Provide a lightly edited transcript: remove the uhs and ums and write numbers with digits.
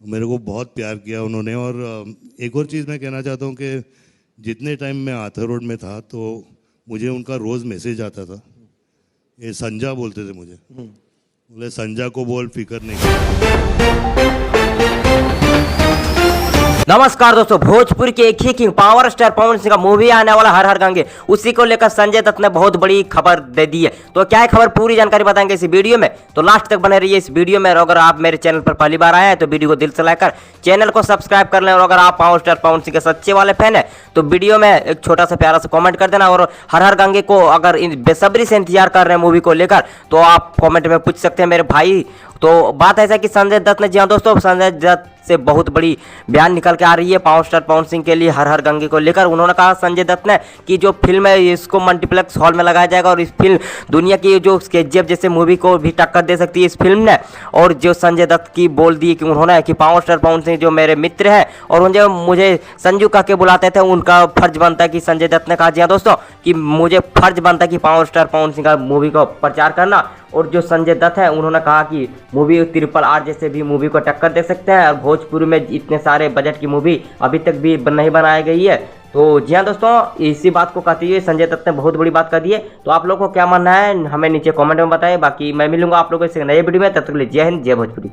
मेरे को बहुत प्यार किया उन्होंने। और एक और चीज़ मैं कहना चाहता हूँ कि जितने टाइम मैं आर्थर रोड में था तो मुझे उनका रोज़ मैसेज आता था। ये संजा बोलते थे मुझे, बोले संजा को बोल फिक्र नहीं करना। नमस्कार दोस्तों, भोजपुर के एक ही king power star Pawan Singh का मूवी आने वाला हर हर गंगे, उसी को लेकर संजय दत्त ने बहुत बड़ी खबर दे दी है। तो क्या है खबर, पूरी जानकारी बताएंगे इस वीडियो में, तो लास्ट तक बने रहिए इस वीडियो में। और अगर आप मेरे चैनल पर पहली बार आए हैं तो वीडियो को दिल से लाइक कर चैनल को सब्सक्राइब कर लें। और अगर आप पावर स्टार पवन सिंह के सच्चे वाले फैन है तो वीडियो में एक छोटा सा प्यारा सा कॉमेंट कर देना। और हर हर गंगे को अगर बेसब्री से इंतजार कर रहे हैं मूवी को लेकर तो आप कॉमेंट में पूछ सकते हैं मेरे भाई। तो बात ऐसा कि संजय दत्त ने, जी हाँ दोस्तों, संजय दत्त से बहुत बड़ी बयान निकल के आ रही है पावर स्टार पवन सिंह के लिए हर हर गंगे को लेकर। उन्होंने कहा संजय दत्त ने कि जो फिल्म है इसको मल्टीप्लेक्स हॉल में लगाया जाएगा और इस फिल्म दुनिया की जो केजीएफ जैसे मूवी को भी टक्कर दे सकती है इस फिल्म ने। और जो संजय दत्त की बोल दी कि उन्होंने कि पावर स्टार पवन सिंह जो मेरे मित्र हैं और उन्हें मुझे संजू कह के बुलाते थे, उनका फर्ज बनता है कि संजय दत्त ने कहा, जी हाँ दोस्तों, कि मुझे फर्ज बनता है कि पावर स्टार पवन सिंह का मूवी का प्रचार करना। और जो संजय दत्त है उन्होंने कहा कि मूवी RRR जैसे भी मूवी को टक्कर दे सकते हैं। और भोजपुरी में इतने सारे बजट की मूवी अभी तक भी नहीं बनाई गई है। तो जी हाँ दोस्तों, इसी बात को कहते हुए संजय दत्त ने बहुत बड़ी बात कर दी है। तो आप लोगों को क्या मानना है हमें नीचे कमेंट में बताएं। बाकी मैं मिलूंगा आप लोगों से नए वीडियो में, तब तक के लिए जय हिंद, जय भोजपुरी।